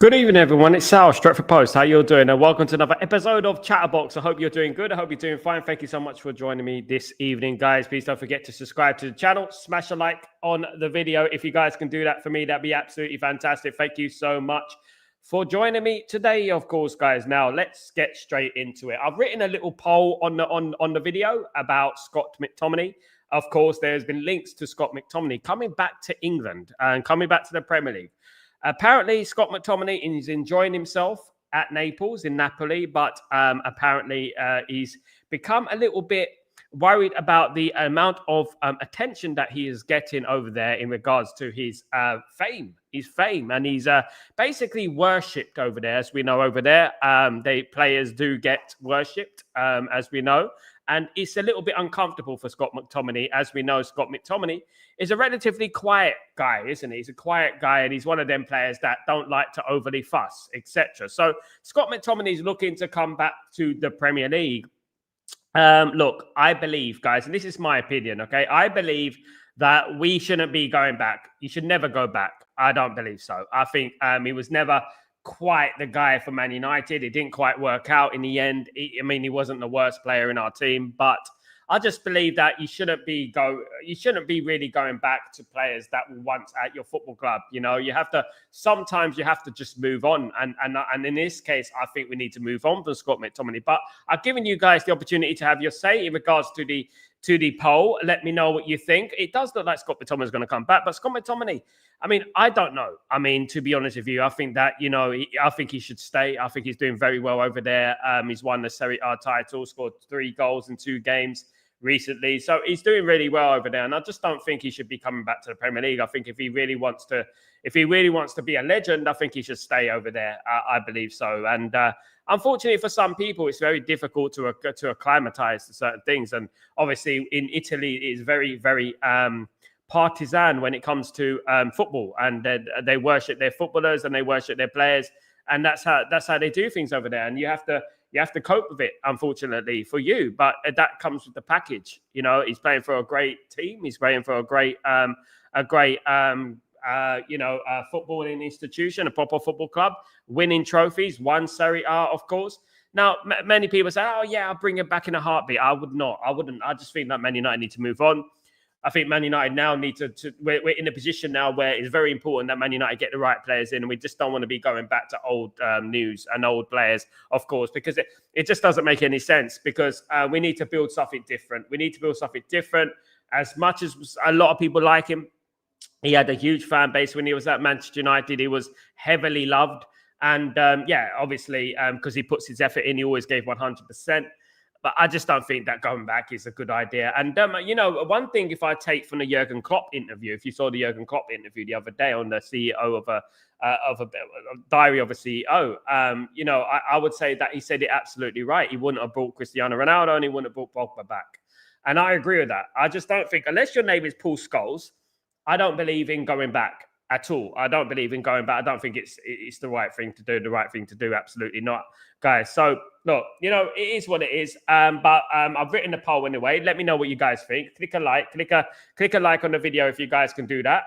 Good evening, everyone. It's Sal, Stretford Post. How you all doing? And welcome to another episode of Chatterbox. I hope you're doing good. I hope you're doing fine. Thank you so much for joining me this evening, guys. Please don't forget to subscribe to the channel. Smash a like on the video. If you guys can do that for me, that'd be absolutely fantastic. Thank you so much for joining me today, of course, guys. Now, let's get straight into it. I've written a little poll on the video about Scott McTominay. Of course, there's been links to Scott McTominay coming back to England and coming back to the Premier League. Apparently, Scott McTominay is enjoying himself at Naples in Napoli, but apparently he's become a little bit worried about the amount of attention that he is getting over there in regards to his fame. His fame, and he's basically worshipped over there, as we know over there. Players do get worshipped, as we know. And it's a little bit uncomfortable for Scott McTominay. As we know, Scott McTominay is a relatively quiet guy, isn't he? He's a quiet guy, and he's one of them players that don't like to overly fuss, etc. So Scott McTominay is looking to come back to the Premier League. Look, I believe, guys, and this is my opinion, okay? I believe that we shouldn't be going back. You should never go back. I don't believe so. I think he was never quite the guy for Man United. It didn't quite work out in the end. He wasn't the worst player in our team, but I just believe that you shouldn't be really going back to players that were once at your football club. You know, sometimes you have to just move on. And in this case, I think we need to move on from Scott McTominay. But I've given you guys the opportunity to have your say in regards to the poll. Let me know what you think. It does look like Scott McTominay is going to come back, but Scott McTominay, I mean, I don't know. I mean, to be honest with you, I think that, I think he should stay. I think he's doing very well over there. He's won the Serie A title, scored 3 goals in 2 games recently. So he's doing really well over there. And I just don't think he should be coming back to the Premier League. I think if he really wants to be a legend, I think he should stay over there. I believe so. And unfortunately, for some people, it's very difficult to acclimatize to certain things. And obviously, in Italy, it is very, very partisan when it comes to football. And they worship their footballers and they worship their players. And that's how they do things over there. And you have to cope with it, unfortunately, for you. But that comes with the package. He's playing for a great team. He's playing for a great footballing institution, a proper football club, winning trophies, won Serie A, of course. Now, many people say, oh, yeah, I'll bring him back in a heartbeat. I would not. I wouldn't. I just think that Man United need to move on. I think Man United now need to we're in a position now where it's very important that Man United get the right players in, and we just don't want to be going back to old news and old players, of course, because it just doesn't make any sense, because we need to build something different. We need to build something different. As much as a lot of people like him, he had a huge fan base when he was at Manchester United. He was heavily loved. And obviously, because he puts his effort in, he always gave 100%. But I just don't think that going back is a good idea. And, one thing if I take from the Jurgen Klopp interview, if you saw the Jurgen Klopp interview the other day on the CEO of a diary of a CEO, I would say that he said it absolutely right. He wouldn't have brought Cristiano Ronaldo and he wouldn't have brought Pogba back. And I agree with that. I just don't think, unless your name is Paul Scholes, I don't believe in going back at all. I don't believe in going back. I don't think it's the right thing to do. The right thing to do, absolutely not, guys. So look, it is what it is. But I've written the poll anyway. Let me know what you guys think. Click a like. Click a like on the video if you guys can do that.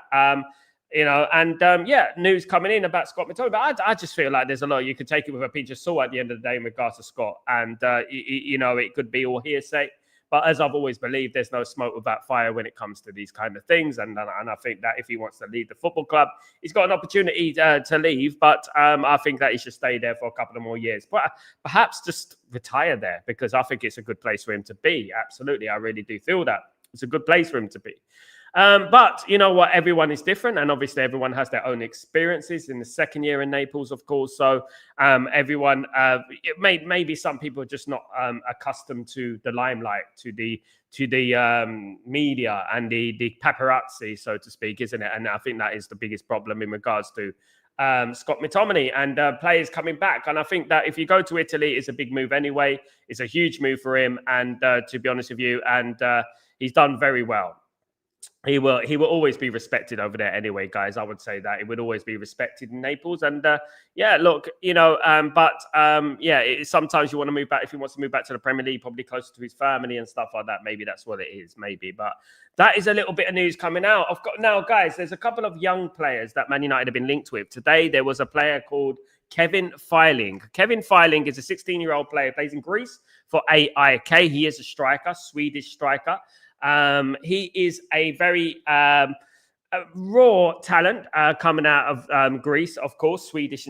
News coming in about Scott McTominay. But I just feel like there's a lot. You could take it with a pinch of salt at the end of the day in regards to Scott, and it could be all hearsay. But as I've always believed, there's no smoke without fire when it comes to these kind of things. And I think that if he wants to leave the football club, he's got an opportunity to leave. But I think that he should stay there for a couple of more years. But perhaps just retire there, because I think it's a good place for him to be. Absolutely. I really do feel that. It's a good place for him to be. But you know what? Everyone is different. And obviously, everyone has their own experiences in the second year in Naples, of course. So everyone, maybe some people are just not accustomed to the limelight, to the media and the paparazzi, so to speak, isn't it? And I think that is the biggest problem in regards to Scott McTominay and players coming back. And I think that if you go to Italy, it's a big move anyway. It's a huge move for him. And to be honest with you, and he's done very well. He will always be respected over there anyway, guys. I would say that it would always be respected in Naples. And yeah, look, sometimes you want to move back. If he wants to move back to the Premier League, probably closer to his family and stuff like that. Maybe that's what it is, maybe. But that is a little bit of news coming out. I've got now, guys, there's a couple of young players that Man United have been linked with. Today, there was a player called Kevin Filing. Kevin Filing is a 16-year-old player, plays in Greece for AIK. He is a striker, Swedish striker. He is a very raw talent coming out of Greece, of course, Swedish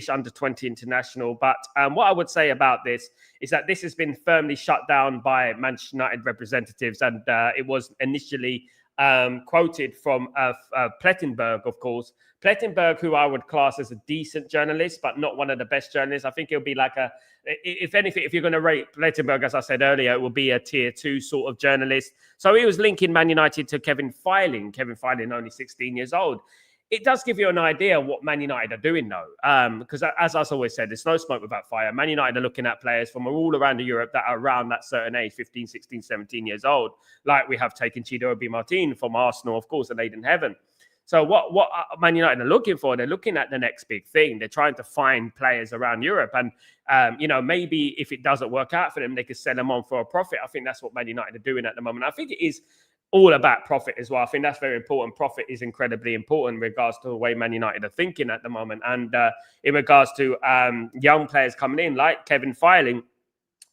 under 20 international. But what I would say about this is that this has been firmly shut down by Manchester United representatives, and it was initially quoted from Plettenberg, of course. Plettenberg, who I would class as a decent journalist, but not one of the best journalists. I think he'll be like if anything, if you're going to rate Plettenberg, as I said earlier, it will be a tier 2 sort of journalist. So he was linking Man United to Kevin Filing. Kevin Filing, only 16 years old. It does give you an idea of what Man United are doing, though. Because as I've always said, there's no smoke without fire. Man United are looking at players from all around Europe that are around that certain age, 15, 16, 17 years old. Like we have taken Chido Obi Martin from Arsenal, of course, and Aiden Heaven. So what Man United are looking for, they're looking at the next big thing. They're trying to find players around Europe. And, maybe if it doesn't work out for them, they could sell them on for a profit. I think that's what Man United are doing at the moment. I think it is all about profit as well. I think that's very important. Profit is incredibly important in regards to the way Man United are thinking at the moment. And in regards to young players coming in, like Kevin Filing,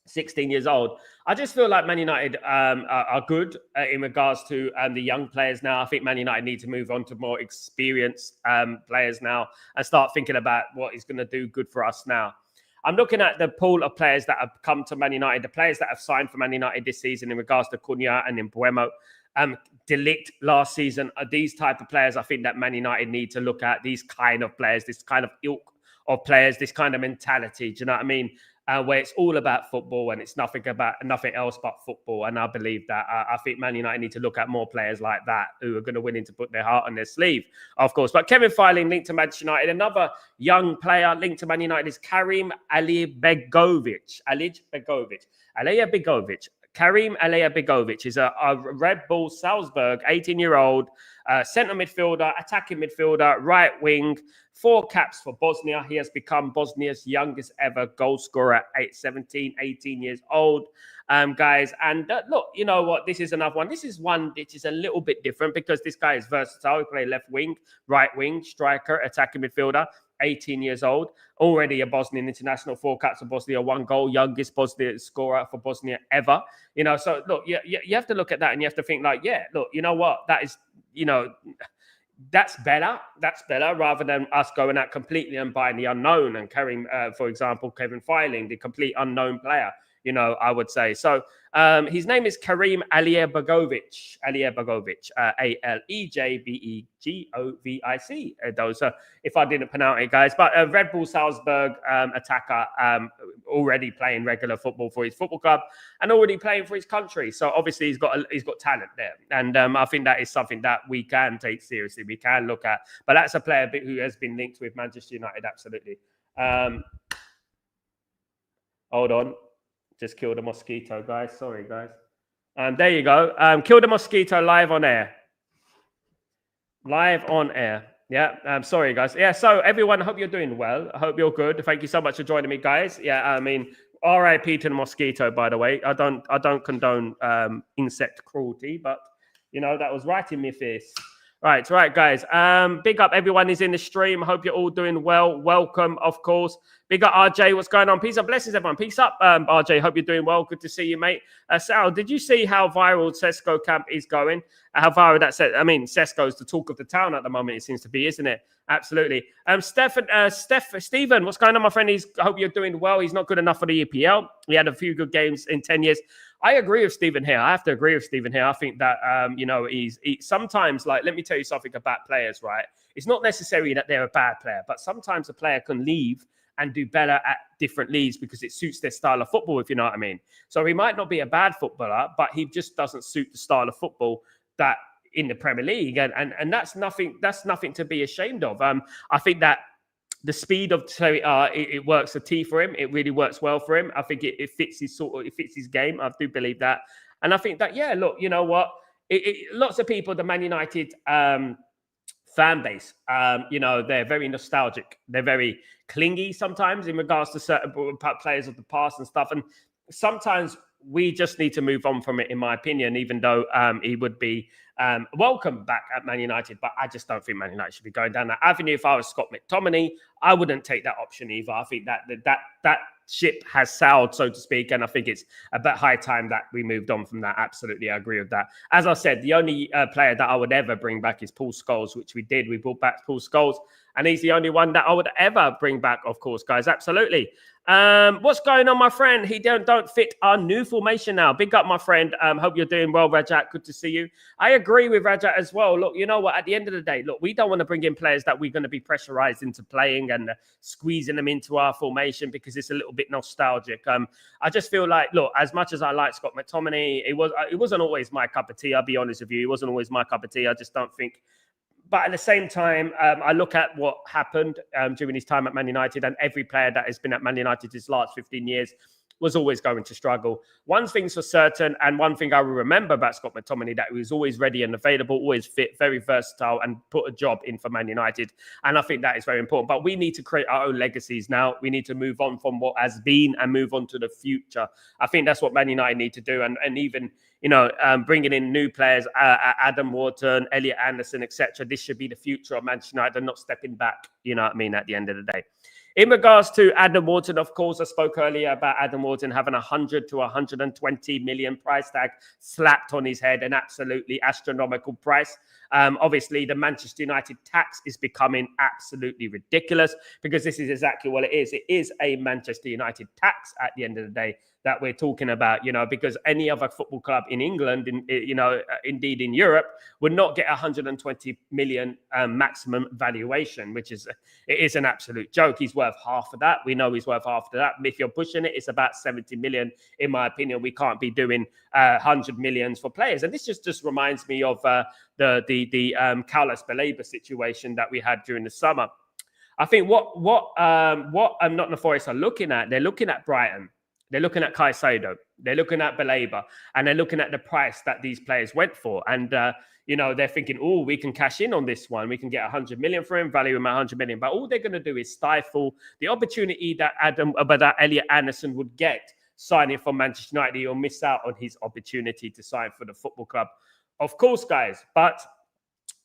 16 years old. I just feel like Man United are good in regards to the young players now. I think Man United need to move on to more experienced players now and start thinking about what is going to do good for us now. I'm looking at the pool of players that have come to Man United, the players that have signed for Man United this season in regards to Cunha and Mbuemo. De Ligt last season are these type of players I think that Man United need to look at, these kind of players, this kind of ilk of players, this kind of mentality. Do you know what I mean? Where it's all about football and it's nothing else but football. And I believe that I think Man United need to look at more players like that who are going to willing to put their heart on their sleeve, of course. But Kevin Filing linked to Manchester United. Another young player linked to Man United is Karim Alibegovic. Karim Alibegovic is a Red Bull Salzburg, 18-year-old centre midfielder, attacking midfielder, right wing, 4 caps for Bosnia. He has become Bosnia's youngest ever goal scorer at 18 years old, guys. And look, you know what? This is another one. This is one which is a little bit different because this guy is versatile. He plays left wing, right wing, striker, attacking midfielder. 18 years old, already a Bosnian international, 4 caps for Bosnia, 1 goal, youngest Bosnian scorer for Bosnia ever. So look, you have to look at that and you have to think like, yeah, look, you know what? That is, that's better. That's better rather than us going out completely and buying the unknown and carrying, for example, Kevin Filing, the complete unknown player. I would say. So his name is Karim Alibegovic. Alejbegovic, Alejebegovic. Those, if I didn't pronounce it, guys. But Red Bull Salzburg attacker, already playing regular football for his football club and already playing for his country. So obviously he's got talent there, and I think that is something that we can take seriously. We can look at. But that's a player who has been linked with Manchester United. Absolutely. Hold on. Just killed a mosquito, guys. Sorry, guys. There you go. Killed a mosquito live on air. Yeah. Sorry, guys. Yeah. So everyone, I hope you're doing well. I hope you're good. Thank you so much for joining me, guys. Yeah. I mean, R.I.P. to the mosquito, by the way. I don't condone insect cruelty, but that was right in my face. Right, guys. Big up everyone who's in the stream. I hope you're all doing well. Welcome, of course. Big up RJ. What's going on? Peace and blessings, everyone. Peace up, RJ. Hope you're doing well. Good to see you, mate. Sal, did you see how viral Sesko camp is going? How viral that said? I mean, Sesko is the talk of the town at the moment. It seems to be, isn't it? Absolutely. Stephen, what's going on, my friend? I hope you're doing well. He's not good enough for the EPL. He had a few good games in 10 years. I agree with Stephen here. I have to agree with Stephen here. I think that, he's sometimes, like, let me tell you something about players, right? It's not necessarily that they're a bad player, but sometimes a player can leave and do better at different leagues because it suits their style of football, if you know what I mean. So he might not be a bad footballer, but he just doesn't suit the style of football that in the Premier League. And that's nothing to be ashamed of. I think that the speed of Serie A, it works a T for him. It really works well for him. I think it fits his game. I do believe that. And I think that, yeah, look, you know what? lots of people, the Man United fan base, they're very nostalgic. They're very clingy sometimes in regards to certain players of the past and stuff. And sometimes we just need to move on from it, in my opinion, even though he would be welcome back at Man United. But I just don't think Man United should be going down that avenue. If I was Scott McTominay, I wouldn't take that option either. I think that ship has sailed, so to speak, and I think it's about high time that we moved on from that. Absolutely, I agree with that. As I said, the only player that I would ever bring back is Paul Scholes, which we did. We brought back Paul Scholes, and he's the only one that I would ever bring back, of course, guys. Absolutely. What's going on, my friend? He don't fit our new formation now. Big up, my friend. Hope you're doing well, Rajat. Good to see you. I agree with Rajat as well. Look, you know what? At the end of the day, look, we don't want to bring in players that we're going to be pressurized into playing and squeezing them into our formation because it's a little bit nostalgic. I just feel like, look, as much as I like Scott McTominay, it wasn't always my cup of tea. I'll be honest with you. It wasn't always my cup of tea. I just don't think. But at the same time, I look at what happened during his time at Man United, and every player that has been at Man United his last 15 years was always going to struggle. One thing's for certain, and one thing I will remember about Scott McTominay, that he was always ready and available, always fit, very versatile, and put a job in for Man United. And I think that is very important. But we need to create our own legacies now. We need to move on from what has been and move on to the future. I think that's what Man United need to do. And even, bringing in new players, Adam Wharton, Elliot Anderson, etc. This should be the future of Manchester United and not stepping back, you know what I mean, at the end of the day. In regards to Adam Wharton, of course, I spoke earlier about Adam Wharton having 100 to 120 million price tag slapped on his head, an absolutely astronomical price. Obviously, the Manchester United tax is becoming absolutely ridiculous because this is exactly what it is. It is a Manchester United tax at the end of the day that we're talking about, because any other football club in England, indeed in Europe, would not get 120 million maximum valuation, which is an absolute joke. He's worth half of that. We know he's worth half of that. If you're pushing it, it's about 70 million. In my opinion, we can't be doing 100 millions for players. And this just reminds me of the Carlos Baleba situation that we had during the summer. I think what Nottingham Forest are looking at, they're looking at Brighton. They're looking at Caicedo. They're looking at Baleba. And they're looking at the price that these players went for. And, they're thinking, oh, we can cash in on this one. We can get 100 million for him, value him at 100 million. But all they're going to do is stifle the opportunity that Elliot Anderson would get signing for Manchester United. He'll miss out on his opportunity to sign for the football club. Of course, guys. But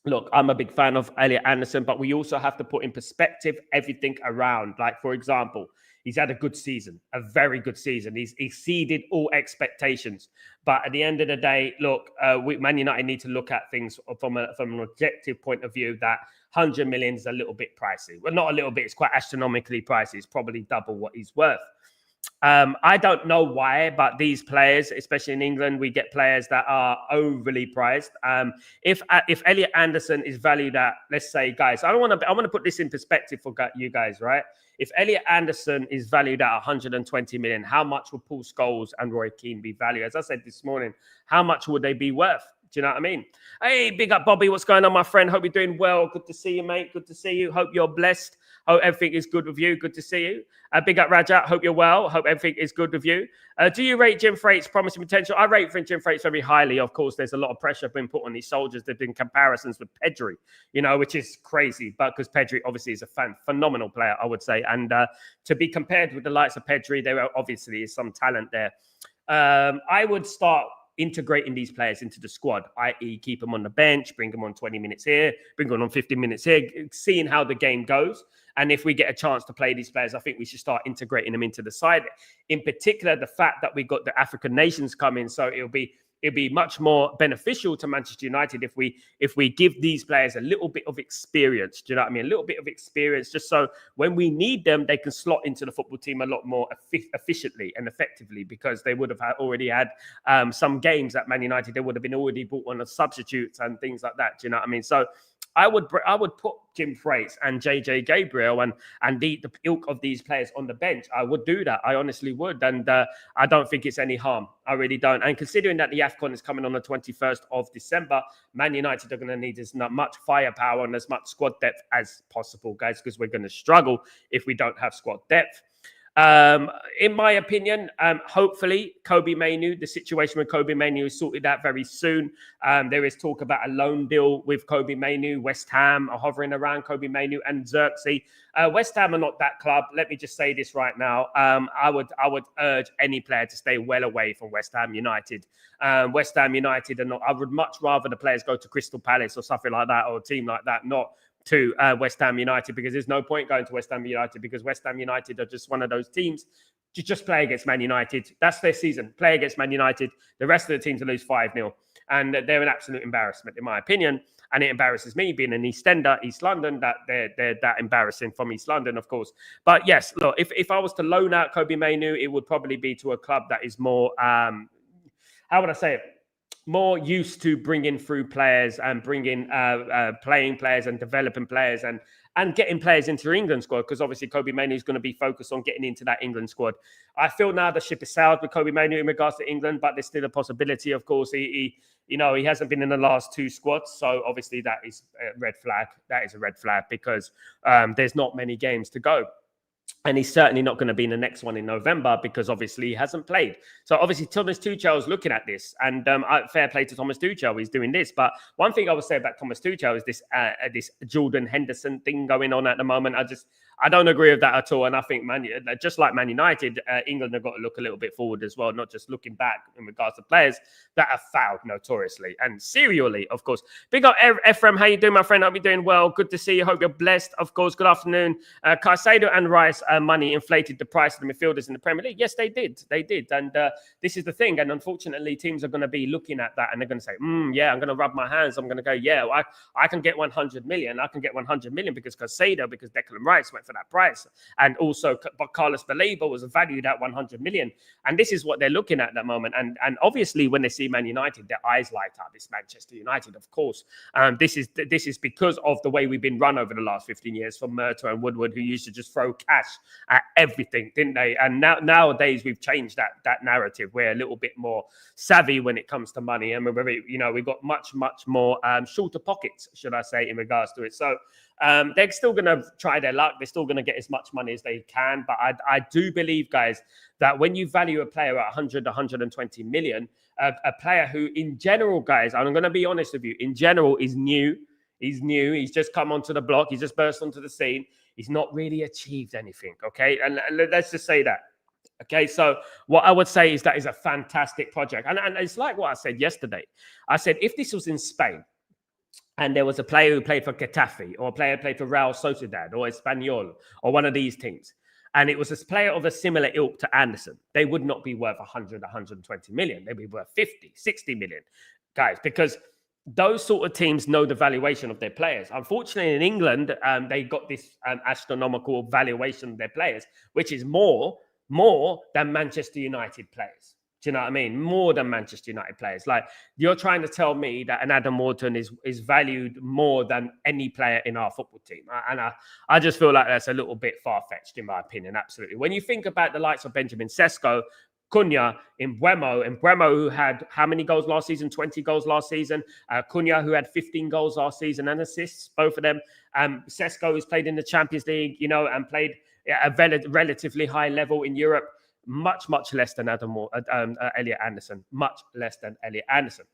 look, I'm a big fan of Elliot Anderson, but we also have to put in perspective everything around. Like, for example, he's had a good season, a very good season. He's exceeded all expectations. But at the end of the day, look, Man United need to look at things from an objective point of view that 100 million is a little bit pricey. Well, not a little bit. It's quite astronomically pricey. It's probably double what he's worth. I don't know why, but these players, especially in England, we get players that are overly priced. If Elliot Anderson is valued at, let's say, guys, I want to put this in perspective for you guys, right? If Elliot Anderson is valued at 120 million, how much would Paul Scholes and Roy Keane be valued? As I said this morning, how much would they be worth? Do you know what I mean? Hey, big up, Bobby. What's going on, my friend? Hope you're doing well. Good to see you, mate. Good to see you. Hope you're blessed. Hope everything is good with you. Good to see you. Big up, Rajat. Hope you're well. Hope everything is good with you. Do you rate Jim Freight's promising potential? I rate Jim Freight's very highly. Of course, there's a lot of pressure being put on these soldiers. There's been comparisons with Pedri, which is crazy. But because Pedri obviously is a phenomenal player, I would say. And to be compared with the likes of Pedri, there obviously is some talent there. I would start integrating these players into the squad, i.e. keep them on the bench, bring them on 20 minutes here, bring them on 15 minutes here, seeing how the game goes. And if we get a chance to play these players, I think we should start integrating them into the side. In particular, the fact that we got the African nations coming, so it'll be much more beneficial to Manchester United if we give these players a little bit of experience. Do you know what I mean? A little bit of experience, just so when we need them, they can slot into the football team a lot more efficiently and effectively, because they would have already had some games at Man United. They would have been already brought on as substitutes and things like that. Do you know what I mean? So I would put Jim Freights and JJ Gabriel and the ilk of these players on the bench. I would do that. I honestly would. And I don't think it's any harm. I really don't. And considering that the AFCON is coming on the 21st of December, Man United are going to need as much firepower and as much squad depth as possible, guys, because we're going to struggle if we don't have squad depth. In my opinion, hopefully Kobe Mainoo, the situation with Kobe Mainoo is sorted out very soon. There is talk about a loan deal with Kobe Mainoo. West Ham are hovering around Kobe Mainoo and Xerxes. West Ham are not that club. Let me just say this right now. I would urge any player to stay well away from West Ham United. West Ham United are not. I would much rather the players go to Crystal Palace or something like that, or a team like that, not to West Ham United, because there's no point going to West Ham United, because West Ham United are just one of those teams to just play against Man United. That's their season. Play against Man United. The rest of the teams will lose 5-0. And they're an absolute embarrassment, in my opinion. And it embarrasses me, being an Eastender, East London, that they're that embarrassing from East London, of course. But yes, look, if I was to loan out Kobe Mainoo, it would probably be to a club that is more, how would I say it? More used to bringing through players and bringing playing players and developing players and getting players into the England squad, because obviously Kobe Mainoo is going to be focused on getting into that England squad. I feel now the ship is sailed with Kobe Mainoo in regards to England, but there's still a possibility. Of course, he hasn't been in the last 2 squads, so obviously that is a red flag. That is a red flag, because there's not many games to go. And he's certainly not going to be in the next one in November, because obviously he hasn't played. So obviously Thomas Tuchel is looking at this, and fair play to Thomas Tuchel, he's doing this. But one thing I would say about Thomas Tuchel is this Jordan Henderson thing going on at the moment. I don't agree with that at all. And I think just like Man United, England have got to look a little bit forward as well, not just looking back in regards to players that have fouled notoriously and serially, of course. Big up Ephraim, how you doing, my friend? Hope you're doing well. Good to see you. Hope you're blessed. Of course, good afternoon. Caicedo and Rice money inflated the price of the midfielders in the Premier League. Yes, they did. They did. And this is the thing. And unfortunately, teams are going to be looking at that and they're going to say, yeah, I'm going to rub my hands. I'm going to go, yeah, I can get 100 million. I can get 100 million because Caicedo, because Declan Rice went for that price. And also Carlos Baleba was valued at 100 million. And this is what they're looking at the moment. And obviously, when they see Man United, their eyes light up. It's Manchester United, of course. This is because of the way we've been run over the last 15 years from Murtough and Woodward, who used to just throw cash at everything, didn't they? And nowadays we've changed that narrative. We're a little bit more savvy when it comes to money, and we've got much more shorter pockets, should I say, in regards to it. So they're still going to try their luck. They're still going to get as much money as they can. But I do believe, guys, that when you value a player at 100, 120 million, a player who, in general, guys, I'm going to be honest with you, in general, is new. He's new. He's just come onto the block. He's just burst onto the scene. He's not really achieved anything, okay? And let's just say that. Okay, so what I would say is that is a fantastic project. And it's like what I said yesterday. I said, if this was in Spain, and there was a player who played for Getafe, or a player who played for Real Sociedad, or Espanyol, or one of these teams, and it was a player of a similar ilk to Anderson, they would not be worth 100, 120 million. They'd be worth 50, 60 million, guys, because those sort of teams know the valuation of their players. Unfortunately, in England, they got this astronomical valuation of their players, which is more than Manchester United players. Do you know what I mean? More than Manchester United players. Like, you're trying to tell me that an Adam Wharton is valued more than any player in our football team. And I just feel like that's a little bit far-fetched, in my opinion, absolutely. When you think about the likes of Benjamin Sesko, Cunha, Mbeumo, who had how many goals last season? 20 goals last season. Cunha, who had 15 goals last season and assists, both of them. Sesko, who's played in the Champions League, and played at a relatively high level in Europe. Much less than Elliot Anderson. Much less than Elliot Anderson.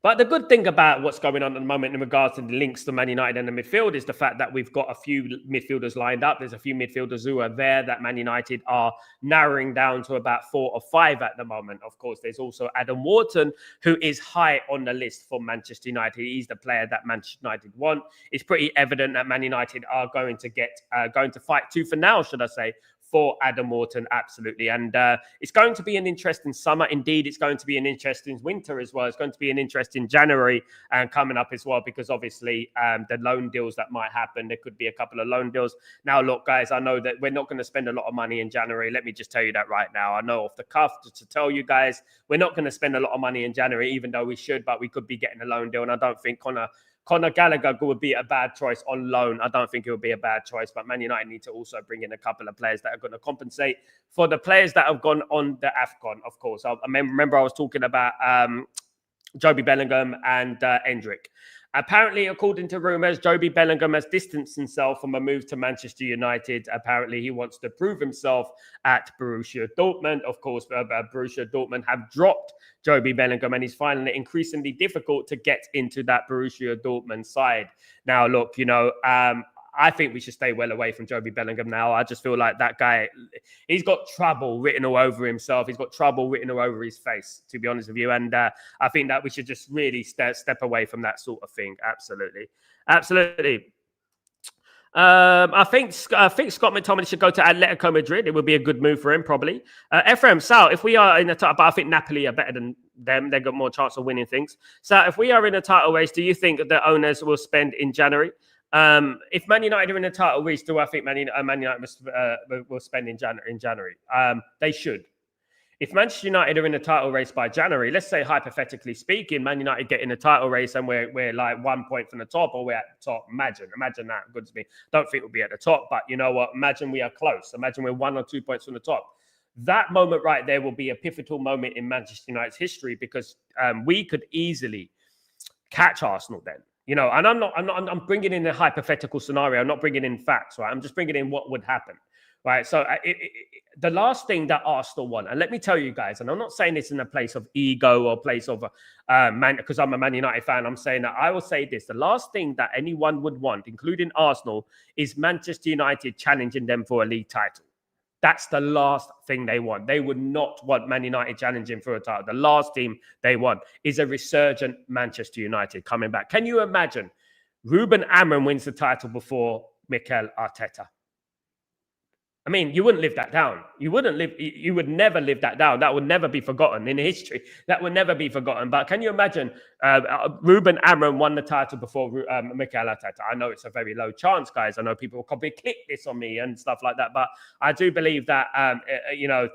But the good thing about what's going on at the moment in regards to the links to Man United and the midfield is the fact that we've got a few midfielders lined up. There's a few midfielders who are there that Man United are narrowing down to about 4 or 5 at the moment. Of course, there's also Adam Wharton, who is high on the list for Manchester United. He's the player that Manchester United want. It's pretty evident that Man United are going to fight tooth and nail, should I say, for Adam Wharton, absolutely. And it's going to be an interesting summer. Indeed, it's going to be an interesting winter as well. It's going to be an interesting January coming up as well, because obviously the loan deals that might happen, there could be a couple of loan deals. Now, look, guys, I know that we're not going to spend a lot of money in January. Let me just tell you that right now. I know off the cuff to tell you guys, we're not going to spend a lot of money in January, even though we should, but we could be getting a loan deal. And I don't think Conor Gallagher would be a bad choice on loan. I don't think it would be a bad choice, but Man United need to also bring in a couple of players that are going to compensate for the players that have gone on the AFCON, of course. I remember I was talking about Joby Bellingham and Endrick. Apparently, according to rumours, Joby Bellingham has distanced himself from a move to Manchester United. Apparently, he wants to prove himself at Borussia Dortmund. Of course, Borussia Dortmund have dropped Joby Bellingham, and he's finding it increasingly difficult to get into that Borussia Dortmund side. Now, look, I think we should stay well away from Joby Bellingham now. I just feel like that guy, he's got trouble written all over himself. He's got trouble written all over his face, to be honest with you. And I think that we should just really step away from that sort of thing. Absolutely. Absolutely. I think Scott McTominay should go to Atletico Madrid. It would be a good move for him, probably. Ephraim, Sal, if we are in the title, but I think Napoli are better than them. They've got more chance of winning things. So if we are in a title race, do you think that the owners will spend in January? If Man United are in the title race, do I think Man United will spend in January? They should. If Manchester United are in the title race by January, let's say hypothetically speaking, Man United get in the title race and we're like 1 point from the top, or we're at the top. Imagine that. Good to me. Don't think we'll be at the top, but you know what? Imagine we are close. Imagine we're 1 or 2 points from the top. That moment right there will be a pivotal moment in Manchester United's history, because we could easily catch Arsenal then. And I'm bringing in a hypothetical scenario. I'm not bringing in facts, right? I'm just bringing in what would happen, right? So the last thing that Arsenal want, and let me tell you guys, and I'm not saying this in a place of ego or place of because I'm a Man United fan. I'm saying that I will say this: the last thing that anyone would want, including Arsenal, is Manchester United challenging them for a league title. That's the last thing they want. They would not want Man United challenging for a title. The last team they want is a resurgent Manchester United coming back. Can you imagine Ruben Amorim wins the title before Mikel Arteta? I mean, you wouldn't live that down. You would never live that down. That would never be forgotten in history. That would never be forgotten. But can you imagine Ruben Amorim won the title before Mikel Arteta? I know it's a very low chance, guys. I know people will probably click this on me and stuff like that. But I do believe that,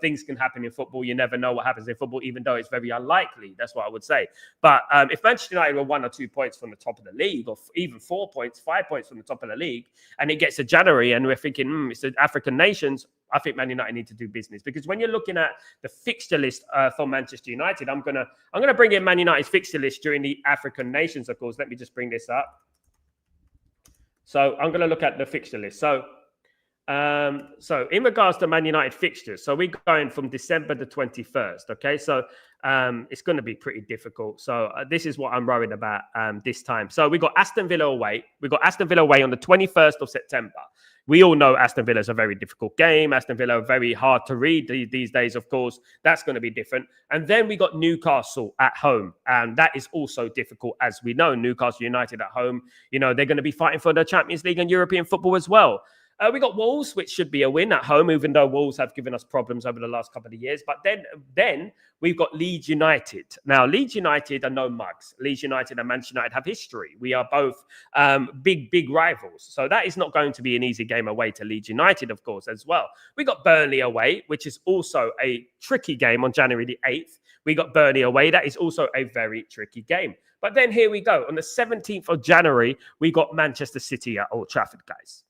things can happen in football. You never know what happens in football, even though it's very unlikely. That's what I would say. But if Manchester United were 1 or 2 points from the top of the league, or even 4 points, 5 points from the top of the league, and it gets to January and we're thinking, it's an African nation, I think Man United need to do business, because when you're looking at the fixture list for Manchester United, I'm gonna bring in Man United's fixture list during the African nations, of course. Let me just bring this up. So I'm gonna look at the fixture list. So in regards to Man United fixtures, so we're going from December the 21st. Okay, so it's going to be pretty difficult. So this is what I'm worried about this time. So we got Aston Villa away. We got Aston Villa away on the 21st of September. We all know Aston Villa is a very difficult game. Aston Villa are very hard to read these days, of course. That's going to be different. And then we got Newcastle at home. And that is also difficult, as we know. Newcastle United at home, they're going to be fighting for the Champions League and European football as well. We got Wolves, which should be a win at home, even though Wolves have given us problems over the last couple of years. But then we've got Leeds United. Now, Leeds United are no mugs. Leeds United and Manchester United have history. We are both big rivals. So that is not going to be an easy game away to Leeds United, of course, as well. We got Burnley away, which is also a tricky game on January the 8th. We got Burnley away. That is also a very tricky game. But then here we go. On the 17th of January, we got Manchester City at Old Trafford, guys.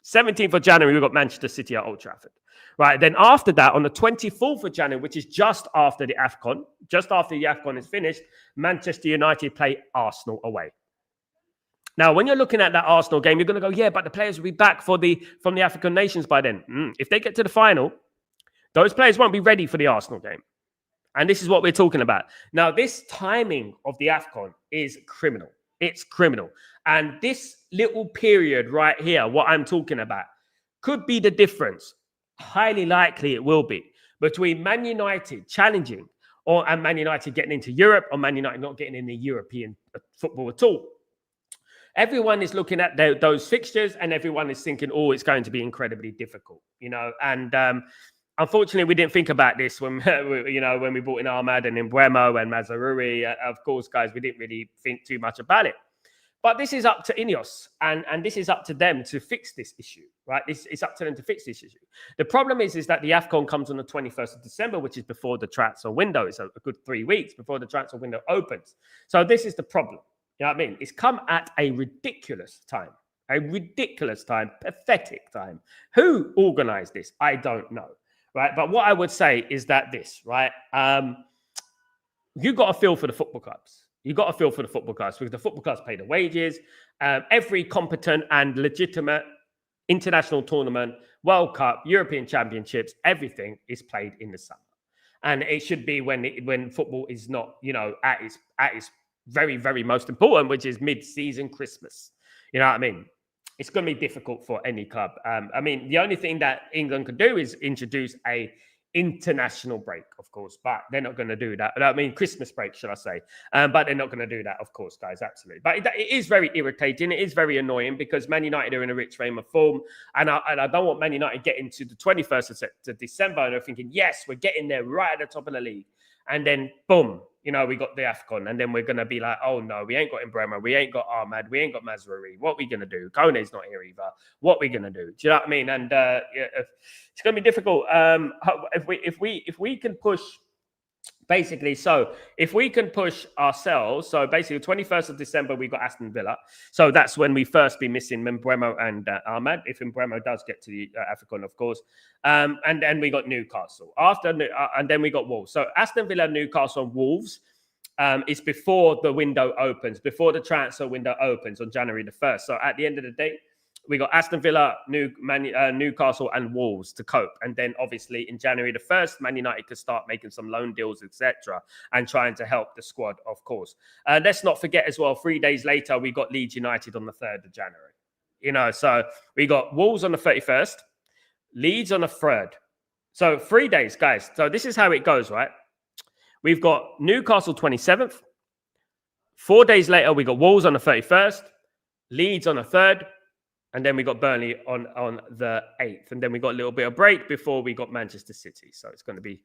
17th of January, we've got Manchester City at Old Trafford. Right, then after that, on the 24th of January, which is just after the AFCON, just after the AFCON is finished, Manchester United play Arsenal away. Now, when you're looking at that Arsenal game, you're going to go, yeah, but the players will be back from the African nations by then. If they get to the final, those players won't be ready for the Arsenal game. And this is what we're talking about. Now, this timing of the AFCON is criminal. It's criminal. And this little period right here, what I'm talking about, could be the difference. Highly likely it will be between Man United challenging and Man United getting into Europe, or Man United not getting into European football at all. Everyone is looking at those fixtures and everyone is thinking, oh, it's going to be incredibly difficult, and unfortunately, we didn't think about this when we brought in Ahmad and Mbeumo and Mazraoui. Of course, guys, we didn't really think too much about it. But this is up to Ineos, and this is up to them to fix this issue, right? It's up to them to fix this issue. The problem is that the AFCON comes on the 21st of December, which is before the transfer window. It's a good 3 weeks before the transfer window opens. So this is the problem. You know what I mean? It's come at a ridiculous time. Pathetic time. Who organized this? I don't know, right? But what I would say is that this, right? You got a feel for the football clubs. You got to feel for the football clubs because the football clubs pay the wages. Every competent and legitimate international tournament, World Cup, European Championships, everything is played in the summer, and it should be when football is not, at its very, very most important, which is mid-season Christmas. You know what I mean? It's going to be difficult for any club. I mean, the only thing that England could do is introduce a international break, of course, but they're not going to do that. I mean, Christmas break, should I say? But they're not going to do that, of course, guys. Absolutely. But it is very irritating. It is very annoying because Man United are in a rich frame of form, and I don't want Man United getting to the 21st of December and they're thinking, yes, we're getting there right at the top of the league, and then boom, we got the AFCON, and then we're going to be like, oh no, we ain't got Mbeumo, we ain't got Ahmad, we ain't got Mazraoui. What are we going to do? Kone's not here either. What are we going to do? Do you know what I mean? And it's going to be difficult. If we can push, basically, so if we can push ourselves, so basically 21st of December, we got Aston Villa. So that's when we first be missing Mbeumo and Ahmad, if Mbeumo does get to the AFCON, of course. And then we got Newcastle. And then we got Wolves. So Aston Villa, Newcastle, and Wolves is before the window opens, before the transfer window opens on January the 1st. So at the end of the day, we got Aston Villa, Newcastle, and Wolves to cope. And then obviously in January the 1st, Man United could start making some loan deals, etc., and trying to help the squad, of course. Let's not forget as well, 3 days later, we got Leeds United on the 3rd of January. So we got Wolves on the 31st, Leeds on the 3rd. So 3 days, guys. So this is how it goes, right? We've got Newcastle 27th. 4 days later, we got Wolves on the 31st, Leeds on the 3rd, and then we got Burnley on the 8th. And then we got a little bit of break before we got Manchester City. So it's going to be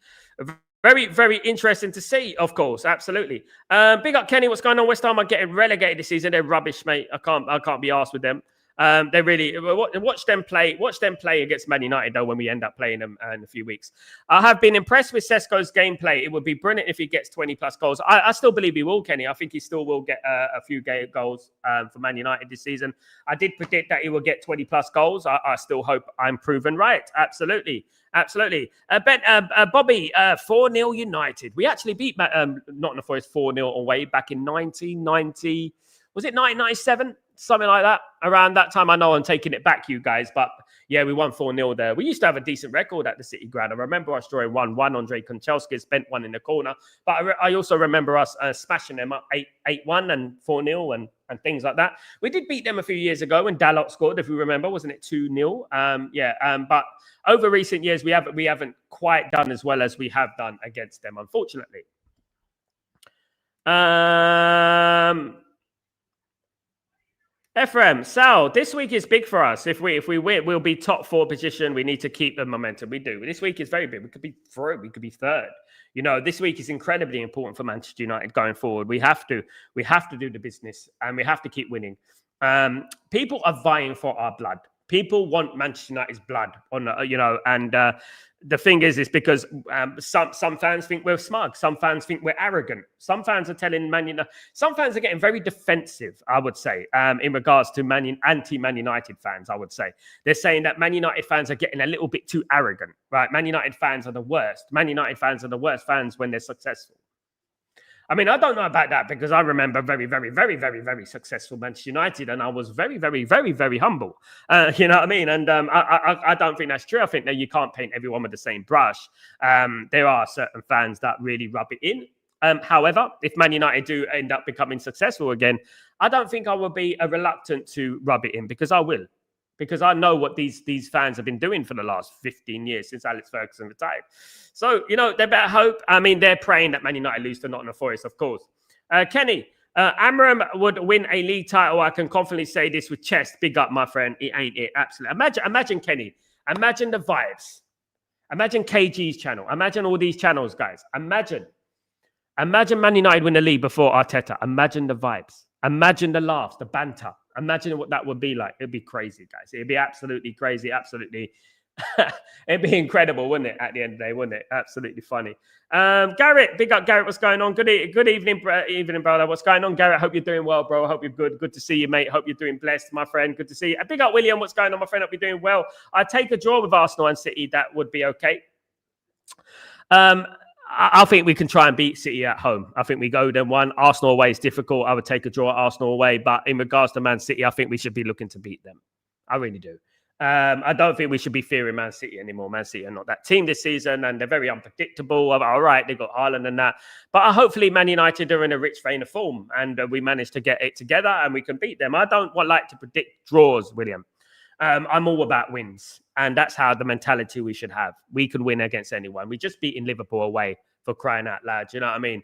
very, very interesting to see, of course. Absolutely. Big up, Kenny. What's going on? West Ham are getting relegated this season. They're rubbish, mate. I can't be arsed with them. They really watch them play against Man United, though, when we end up playing them in a few weeks. I have been impressed with Sesko's gameplay. It would be brilliant if he gets 20 plus goals. I still believe he will, Kenny. I think he still will get a few goals for Man United this season. I did predict that he will get 20 plus goals. I still hope I'm proven right. Absolutely. Bobby, 4-0 United. We actually beat Nottingham Forest 4-0 away back in 1990. Was it 1997? Something like that. Around that time, I know I'm taking it back, you guys. But yeah, we won 4-0 there. We used to have a decent record at the City Ground. I remember us drawing 1-1. Andre Konchelski spent one in the corner. But I also remember us smashing them up 8-1 and 4-0 and things like that. We did beat them a few years ago when Dalot scored, if you remember. Wasn't it 2-0? But over recent years, we haven't quite done as well as we have done against them, unfortunately. Ephraim, Sal, this week is big for us. If we win, we'll be top 4 position. We need to keep the momentum. We do. This week is very big. We could be through. We could be 3rd. This week is incredibly important for Manchester United going forward. We have to do the business, and we have to keep winning. People are vying for our blood. People want Manchester United's blood and the thing is because some fans think we're smug. Some fans think we're arrogant. Some fans are telling Man United. Some fans are getting very defensive, I would say, in regards to anti-Man United fans, I would say. They're saying that Man United fans are getting a little bit too arrogant, right? Man United fans are the worst. Man United fans are the worst fans when they're successful. I mean, I don't know about that because I remember very, very, very, very, very successful Manchester United, and I was very, very, very, very humble. You know what I mean? And I don't think that's true. I think that you can't paint everyone with the same brush. There are certain fans that really rub it in. However, if Man United do end up becoming successful again, I don't think I will be reluctant to rub it in because I will. Because I know what these fans have been doing for the last 15 years since Alex Ferguson retired. So, they better hope. I mean, they're praying that Man United lose to Nottingham Forest, of course. Kenny, Amram would win a league title. I can confidently say this with chest. Big up, my friend. It ain't it. Absolutely. Imagine Kenny. Imagine the vibes. Imagine KG's channel. Imagine all these channels, guys. Imagine Man United win the league before Arteta. Imagine the vibes. Imagine the laughs, the banter. Imagine what that would be like. It'd be crazy, guys. It'd be absolutely crazy. Absolutely. It'd be incredible, wouldn't it? At the end of the day, wouldn't it? Absolutely funny. Garrett, big up, Garrett. What's going on? Good evening, brother. What's going on, Garrett? Hope you're doing well, bro. Hope you're good. Good to see you, mate. Hope you're doing blessed, my friend. Good to see you. Big up, William. What's going on, my friend? Hope you're doing well. I take a draw with Arsenal and City. That would be okay. I think we can try and beat City at home. I think we go them one. Arsenal away is difficult. I would take a draw at Arsenal away. But in regards to Man City, I think we should be looking to beat them. I really do. I don't think we should be fearing Man City anymore. Man City are not that team this season, and they're very unpredictable. All right, they've got Haaland and that. But hopefully Man United are in a rich vein of form, and we manage to get it together, and we can beat them. I don't like to predict draws, William. I'm all about wins, and that's how the mentality we should have. We can win against anyone. We just beaten Liverpool away, for crying out loud. You know what I mean,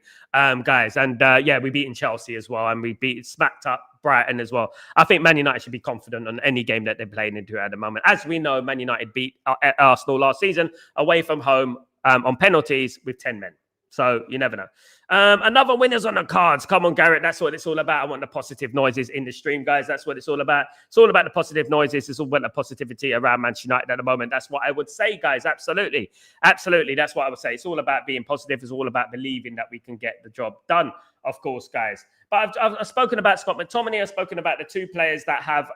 guys? And yeah, we beaten Chelsea as well, and we smacked up Brighton as well. I think Man United should be confident on any game that they're playing into at the moment. As we know, Man United beat Arsenal last season away from home on penalties with 10 men. So you never know. Another winner's on the cards. Come on, Garrett. That's what it's all about. I want the positive noises in the stream, guys. That's what it's all about. It's all about the positive noises. It's all about the positivity around Manchester United at the moment. That's what I would say, guys. Absolutely. Absolutely. That's what I would say. It's all about being positive. It's all about believing that we can get the job done, of course, guys. But I've spoken about Scott McTominay. I've spoken about the two players that have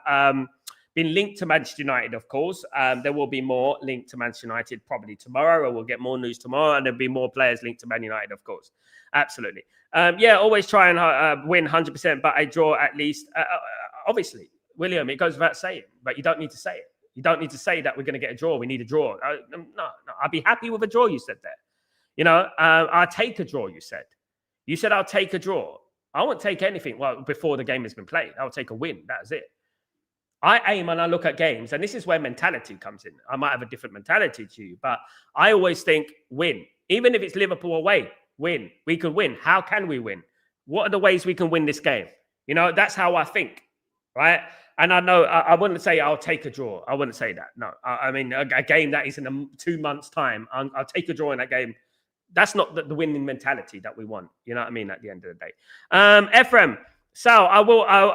been linked to Manchester United, of course. There will be more linked to Manchester United probably tomorrow, or we'll get more news tomorrow, and there'll be more players linked to Man United, of course. Absolutely. Yeah, always try and win 100%, but a draw at least. Obviously, William, it goes without saying, but you don't need to say it. You don't need to say that we're going to get a draw. We need a draw. No, I'd be happy with a draw, you said there. You know, I'll take a draw, you said. You said I'll take a draw. I won't take anything, well, before the game has been played. I'll take a win. That's it. I aim and I look at games, and this is where mentality comes in. I might have a different mentality to you, but I always think win. Even if it's Liverpool away, win. We can win. How can we win? What are the ways we can win this game? You know, that's how I think, right? And I know I wouldn't say I'll take a draw. I wouldn't say that. No, I mean, a game that is in 2 months' time, I'll take a draw in that game. That's not the winning mentality that we want. You know what I mean? At the end of the day. Ephraim, Sal, I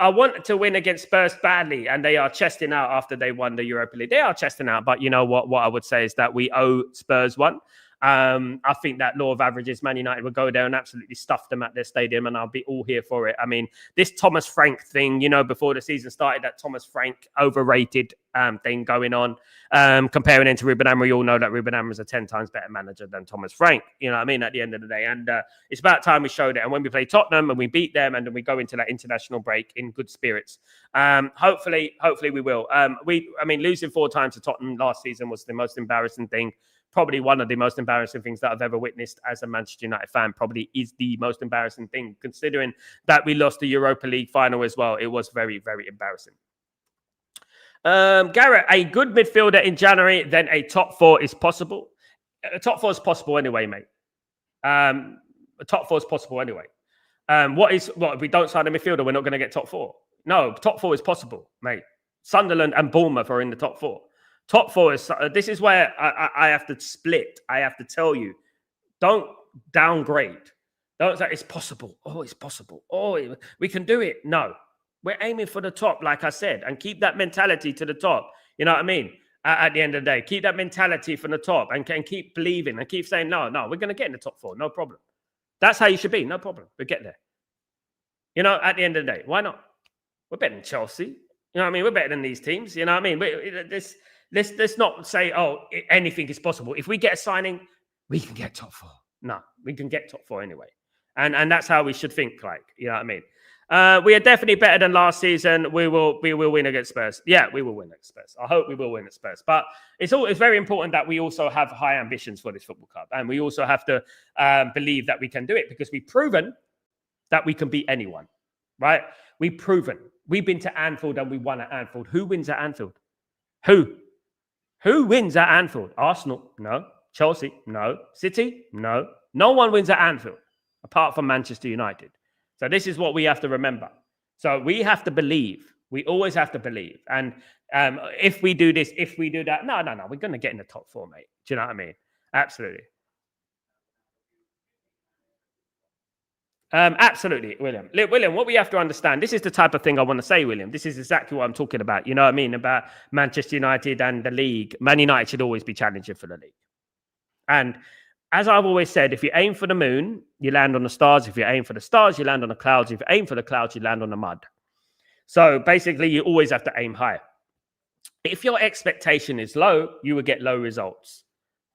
want to win against Spurs badly, and they are chesting out after they won the Europa League. They are chesting out, but you know what? What I would say is that we owe Spurs one. I think that law of averages, Man United will go there and absolutely stuff them at their stadium, and I'll be all here for it. I mean, this Thomas Frank thing, you know, before the season started, that Thomas Frank overrated thing going on, comparing him to Ruben Amorim. You all know that Ruben Amorim is a 10 times better manager than Thomas Frank. You know what I mean? At the end of the day, and it's about time we showed it. And when we play Tottenham and we beat them, and then we go into that international break in good spirits, hopefully we will. I mean, losing 4 times to Tottenham last season was the most embarrassing thing. Probably one of the most embarrassing things that I've ever witnessed as a Manchester United fan. Probably is the most embarrassing thing, considering that we lost the Europa League final as well. It was very, very embarrassing. Garrett, a good midfielder in January, then a top 4 is possible. A top 4 is possible anyway, mate. A top 4 is possible anyway. What if we don't sign a midfielder, we're not going to get top 4? No, top 4 is possible, mate. Sunderland and Bournemouth are in the top 4. Top 4 is, this is where I have to split. I have to tell you, don't downgrade. Don't say it's possible. Oh, it's possible. Oh, we can do it. No, we're aiming for the top, like I said, and keep that mentality to the top. You know what I mean? At the end of the day, keep that mentality from the top and keep believing and keep saying, no, we're going to get in the top 4. No problem. That's how you should be. No problem. We'll get there. You know, at the end of the day, why not? We're better than Chelsea. You know what I mean? We're better than these teams. You know what I mean? Let's not say, oh, anything is possible. If we get a signing, we can get top 4. No, we can get top 4 anyway. And that's how we should think, like, you know what I mean? We are definitely better than last season. We will win against Spurs. Yeah, we will win against Spurs. I hope we will win against Spurs. But it's very important that we also have high ambitions for this football club. And we also have to believe that we can do it, because we've proven that we can beat anyone, right? We've proven. We've been to Anfield and we won at Anfield. Who wins at Anfield? Who wins at Anfield? Arsenal? No. Chelsea? No. City? No. No one wins at Anfield apart from Manchester United. So this is what we have to remember. So we have to believe. We always have to believe. And if we do this, if we do that, no, we're going to get in the top 4, mate. Do you know what I mean? Absolutely. Absolutely, William. William, what we have to understand, this is the type of thing I want to say, William. This is exactly what I'm talking about. You know what I mean? About Manchester United and the league. Man United should always be challenging for the league. And as I've always said, if you aim for the moon, you land on the stars. If you aim for the stars, you land on the clouds. If you aim for the clouds, you land on the mud. So basically, you always have to aim high. If your expectation is low, you will get low results.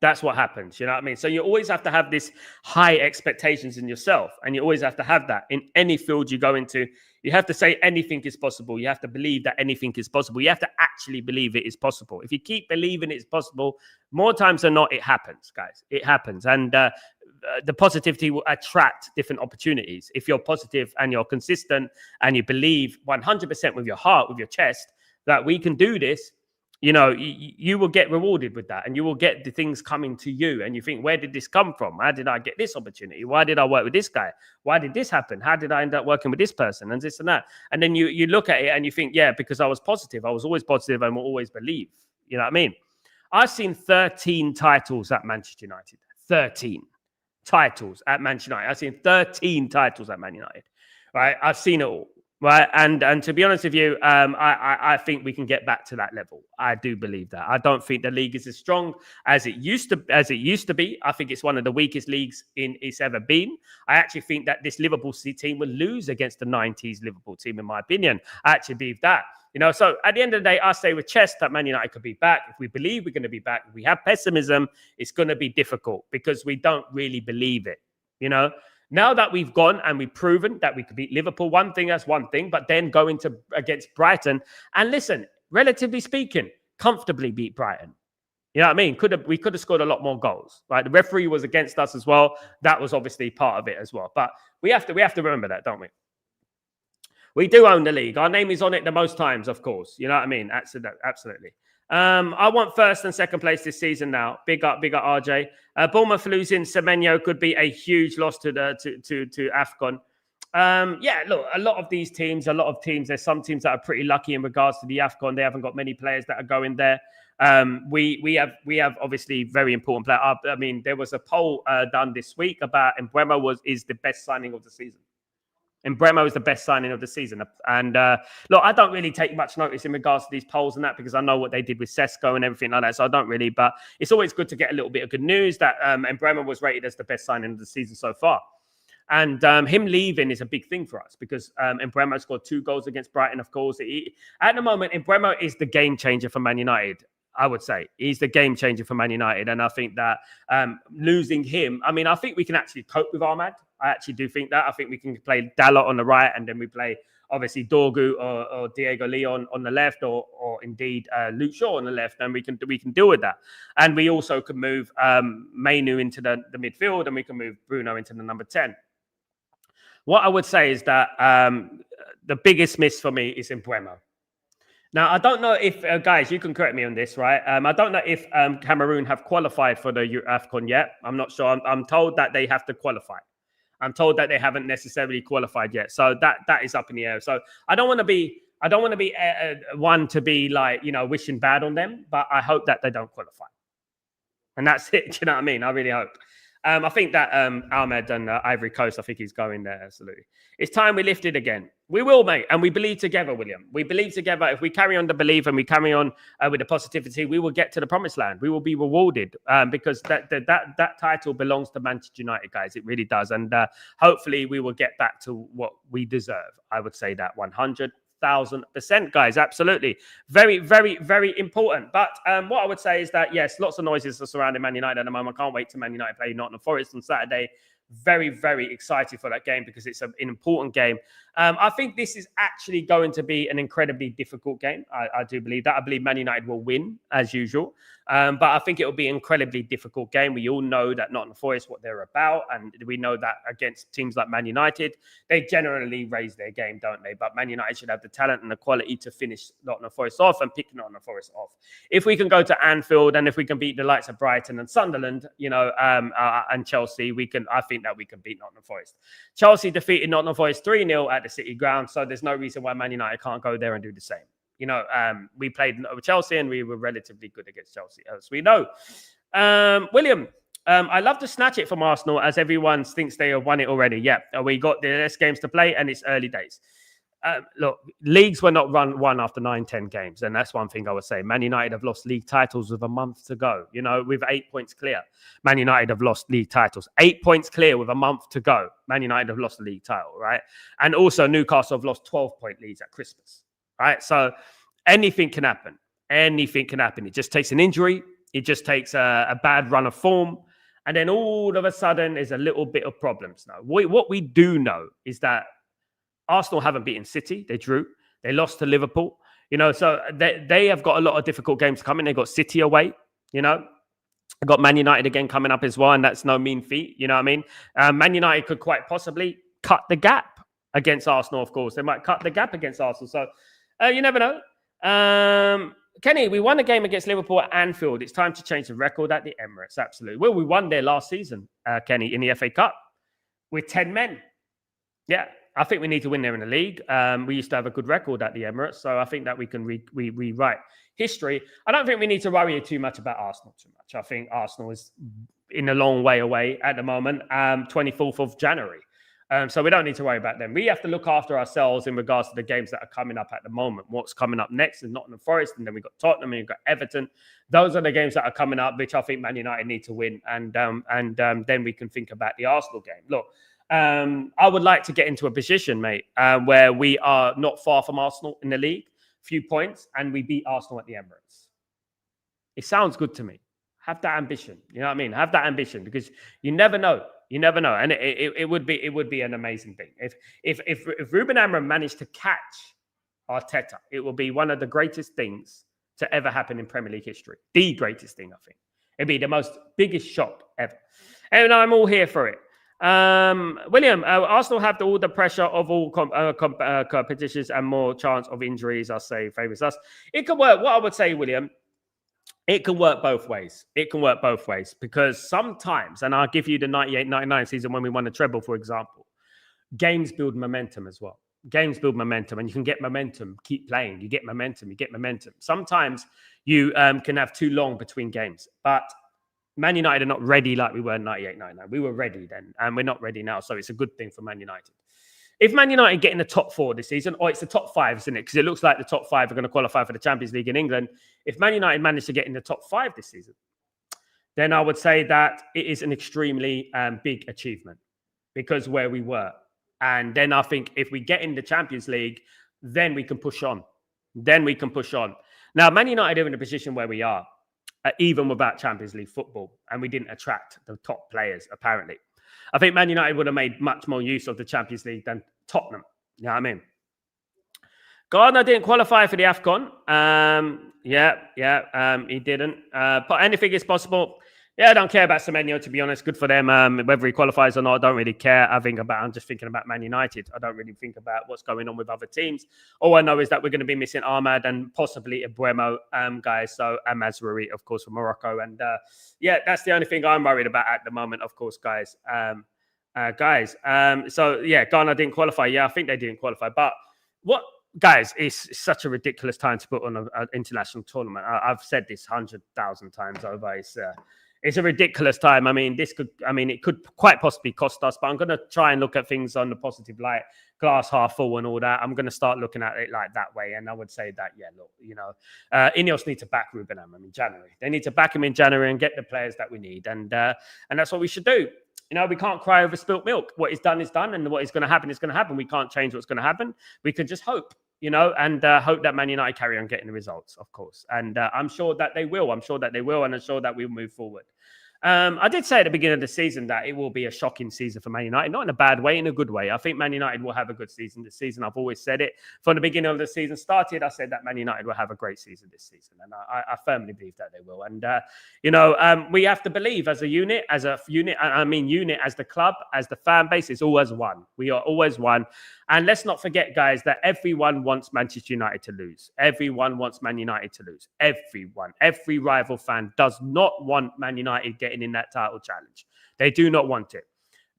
That's what happens. You know what I mean? So you always have to have this high expectations in yourself. And you always have to have that in any field you go into. You have to say anything is possible. You have to believe that anything is possible. You have to actually believe it is possible. If you keep believing it's possible, more times than not, it happens, guys. It happens. And the positivity will attract different opportunities. If you're positive and you're consistent and you believe 100% with your heart, with your chest, that we can do this, you know, you will get rewarded with that, and you will get the things coming to you. And you think, where did this come from? How did I get this opportunity? Why did I work with this guy? Why did this happen? How did I end up working with this person and this and that? And then you look at it and you think, yeah, because I was positive. I was always positive and will always believe. You know what I mean? I've seen 13 titles at Manchester United. 13 titles at Manchester United. I've seen 13 titles at Man United. Right? I've seen it all. Right. And to be honest with you, I think we can get back to that level. I do believe that. I don't think the league is as strong as it used to be. I think it's one of the weakest leagues it's ever been. I actually think that this Liverpool team will lose against the 90s Liverpool team, in my opinion. I actually believe that. You know, so at the end of the day, I say with chest that Man United could be back. If we believe we're going to be back, if we have pessimism, it's going to be difficult because we don't really believe it, you know. Now that we've gone and we've proven that we could beat Liverpool, that's one thing, but then go into against Brighton and listen, relatively speaking, comfortably beat Brighton. You know what I mean? We could have scored a lot more goals, right? The referee was against us as well. That was obviously part of it as well. But we have to remember that, don't we? We do own the league. Our name is on it the most times, of course. You know what I mean? Absolutely. I want first and second place this season now. Big up, RJ. Bournemouth losing Semenyo could be a huge loss to AFCON. Yeah, look, a lot of teams, there's some teams that are pretty lucky in regards to the AFCON. They haven't got many players that are going there. We have obviously very important players. I mean, there was a poll done this week about Mbeumo is the best signing of the season. And Mbeumo is the best signing of the season. And look, I don't really take much notice in regards to these polls and that because I know what they did with Sesko and everything like that. So I don't really, but it's always good to get a little bit of good news that Mbeumo was rated as the best signing of the season so far. And him leaving is a big thing for us because Mbeumo scored 2 goals against Brighton, of course. At the moment, Mbeumo is the game changer for Man United. I would say he's the game changer for Man United. And I think that losing him, I mean, I think we can actually cope with Ahmad. I actually do think that. I think we can play Dalot on the right and then we play, obviously, Dorgu or Diego Leon on the left or indeed Luke Shaw on the left. And we can deal with that. And we also can move Mainu into the midfield and we can move Bruno into the number 10. What I would say is that the biggest miss for me is Mbeumo. Now, I don't know if, guys, you can correct me on this, right? I don't know if Cameroon have qualified for the AFCON yet. I'm not sure. I'm told that they have to qualify. I'm told that they haven't necessarily qualified yet. So that is up in the air. So I don't want to be one to be like, you know, wishing bad on them, but I hope that they don't qualify. And that's it. You know what I mean? I really hope. I think that Ahmed and Ivory Coast, I think he's going there, absolutely. It's time we lift it again. We will, mate. And we believe together, William. We believe together. If we carry on the belief and we carry on with the positivity, we will get to the promised land. We will be rewarded because that title belongs to Manchester United, guys. It really does. And hopefully we will get back to what we deserve. I would say that 100,000%, guys. Absolutely. Very, very, very important. But what I would say is that, yes, lots of noises are surrounding Man United at the moment. I can't wait to Man United play Nottingham Forest on Saturday. Very, very excited for that game because it's an important game. I think this is actually going to be an incredibly difficult game. I do believe that. I believe Man United will win, as usual. But I think it will be an incredibly difficult game. We all know that Nottingham Forest, what they're about. And we know that against teams like Man United, they generally raise their game, don't they? But Man United should have the talent and the quality to finish Nottingham Forest off and pick Nottingham Forest off. If we can go to Anfield and if we can beat the likes of Brighton and Sunderland, you know, and Chelsea, I think that we can beat Nottingham Forest. Chelsea defeated Nottingham Forest 3-0 at the City Ground, so there's no reason why Man United can't go there and do the same. You know, we played with Chelsea and we were relatively good against Chelsea, as we know. William, I love to snatch it from Arsenal as everyone thinks they have won it already. Yeah, we got the less games to play and it's early days. Look, leagues were not won after 9-10 games. And that's one thing I would say. Man United have lost league titles with a month to go. You know, with 8 points clear. Man United have lost league titles. 8 points clear with a month to go. Man United have lost the league title, right? And also Newcastle have lost 12-point leads at Christmas, right? So anything can happen. Anything can happen. It just takes an injury. It just takes a bad run of form. And then all of a sudden, there's a little bit of problems now. What we do know is that Arsenal haven't beaten City. They drew. They lost to Liverpool. So they have got a lot of difficult games coming. They got City away. They've got Man United again coming up as well, and that's no mean feat. You know what I mean? Man United could quite possibly cut the gap against Arsenal, of course. They might cut the gap against Arsenal. So you never know. Kenny, we won a game against Liverpool at Anfield. It's time to change the record at the Emirates. Absolutely. Well, we won there last season, Kenny, in the FA Cup with 10 men. Yeah, I think we need to win there in the league. We used to have a good record at the Emirates, so I think that we can rewrite history. I don't think we need to worry too much about Arsenal too much. I think Arsenal is in a long way away at the moment, 24th of January. So we don't need to worry about them. We have to look after ourselves in regards to the games that are coming up at the moment. What's coming up next is Nottingham Forest, and then we've got Tottenham, and we've got Everton. Those are the games that are coming up, which I think Man United need to win. And then we can think about the Arsenal game. Look, I would like to get into a position, mate, where we are not far from Arsenal in the league, few points, and we beat Arsenal at the Emirates. It sounds good to me. Have that ambition. You know what I mean? Have that ambition, because you never know. You never know, and it would be an amazing thing if Ruben Amorim managed to catch Arteta. It will be one of the greatest things to ever happen in Premier League history. The greatest thing, I think. It'd be the biggest shock ever, and I'm all here for it. William, Arsenal have all the pressure of all competitions and more chance of injuries. I say favours us. It could work. What I would say, William. It can work both ways. It can work both ways, because sometimes, and I'll give you the 98-99 season when we won the treble, for example, games build momentum as well. Games build momentum, and you can get momentum. Keep playing. You get momentum. Sometimes you can have too long between games, but Man United are not ready like we were in 98-99. We were ready then, and we're not ready now. So it's a good thing for Man United. If Man United get in the top 4 this season, or it's the top 5, isn't it? Because it looks like the top 5 are going to qualify for the Champions League in England. If Man United manage to get in the top 5 this season, then I would say that it is an extremely big achievement, because where we were. And then I think if we get in the Champions League, then we can push on. Now, Man United are in a position where we are, even without Champions League football, and we didn't attract the top players, apparently. I think Man United would have made much more use of the Champions League than Tottenham. You know what I mean? Gardner didn't qualify for the AFCON. He didn't. But anything is possible. Yeah, I don't care about Semenyo, to be honest. Good for them. Whether he qualifies or not, I don't really care. I'm just thinking about Man United. I don't really think about what's going on with other teams. All I know is that we're going to be missing Ahmad and possibly Ibrahimo, guys. So, Mazraoui, of course, from Morocco. And that's the only thing I'm worried about at the moment, of course, guys. So, Ghana didn't qualify. Yeah, I think they didn't qualify. But what... Guys, it's such a ridiculous time to put on an international tournament. I've said this 100,000 times over. It's a ridiculous time. I mean, it could quite possibly cost us, but I'm going to try and look at things on the positive light, glass half full and all that. I'm going to start looking at it like that way. And I would say that, Ineos need to back Ruben Amorim in January. They need to back him in January and get the players that we need. And that's what we should do. We can't cry over spilt milk. What is done is done, and what is going to happen is going to happen. We can't change what's going to happen. We can just hope, and hope that Man United carry on getting the results, of course. And I'm sure that they will. And I'm sure that we will move forward. I did say at the beginning of the season that it will be a shocking season for Man United, not in a bad way, in a good way. I think Man United will have a good season this season. I've always said it. From the beginning of the season started, I said that Man United will have a great season this season. And I firmly believe that they will. And, we have to believe as a unit, unit as the club, as the fan base, is always one. We are always one. And let's not forget, guys, that everyone wants Manchester United to lose. Everyone wants Man United to lose. Everyone. Every rival fan does not want Man United getting in that title challenge. They do not want it.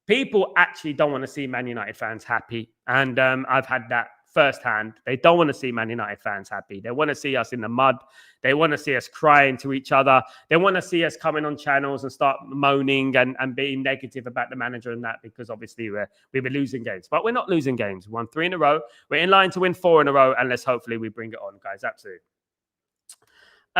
People actually don't want to see Man United fans happy. And I've had that firsthand. They don't want to see Man United fans happy. They want to see us in the mud. They want to see us crying to each other. They want to see us coming on channels and start moaning and being negative about the manager and that, because obviously we were losing games. But we're not losing games. We won 3 in a row. We're in line to win 4 in a row, and let's hopefully we bring it on, guys. Absolutely.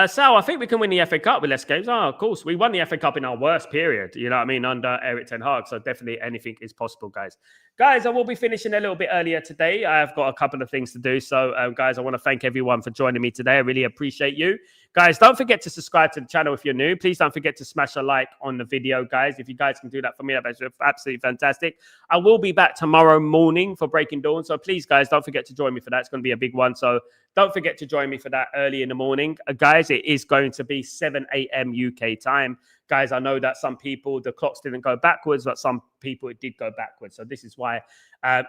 Sal, I think we can win the FA Cup with less games. Oh, of course. We won the FA Cup in our worst period, under Eric Ten Hag. So definitely anything is possible, guys. Guys, I will be finishing a little bit earlier today. I've got a couple of things to do. So, guys, I want to thank everyone for joining me today. I really appreciate you. Guys, don't forget to subscribe to the channel if you're new. Please don't forget to smash a like on the video, guys. If you guys can do that for me, that's absolutely fantastic. I will be back tomorrow morning for Breaking Dawn. So please, guys, don't forget to join me for that. It's going to be a big one. So don't forget to join me for that early in the morning. Guys, it is going to be 7 a.m. UK time. Guys, I know that some people, the clocks didn't go backwards, but some people, it did go backwards. So this is why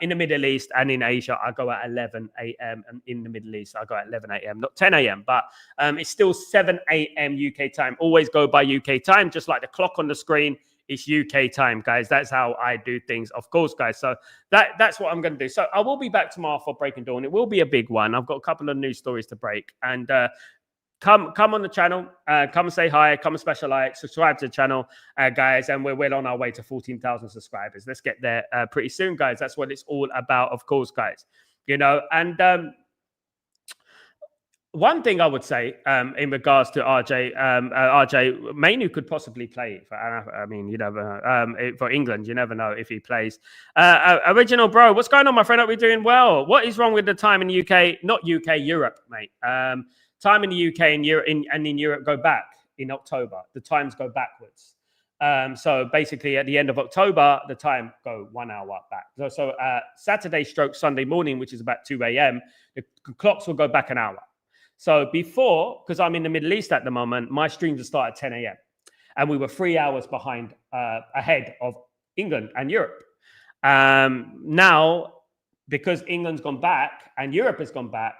in the Middle East and in Asia, I go at 11 a.m. And in the Middle East, I go at 11 a.m., not 10 a.m. But it's still 7 a.m. UK time. Always go by UK time, just like the clock on the screen. It's UK time, guys. That's how I do things, of course, guys. So that's what I'm going to do. So I will be back tomorrow for Breaking Dawn. It will be a big one. I've got a couple of news stories to break. And come on the channel, come and say hi, come and smash a like, subscribe to the channel, guys, and we're well on our way to 14,000 subscribers. Let's get there pretty soon, guys. That's what it's all about, of course, guys. You know, and one thing I would say in regards to RJ Manu could possibly play for, I mean, you never for England. You never know if he plays. Original bro, what's going on, my friend? Hope we're doing well. What is wrong with the time in the UK? Not UK, Europe, mate. Time in the UK and Europe and in Europe go back in October. The times go backwards. So basically, at the end of October, the time go 1 hour back. So Saturday stroke Sunday morning, which is about 2 a.m., the clocks will go back an hour. So before, because I'm in the Middle East at the moment, my streams will start at 10 a.m. And we were 3 hours behind, ahead of England and Europe. Now, because England's gone back and Europe has gone back,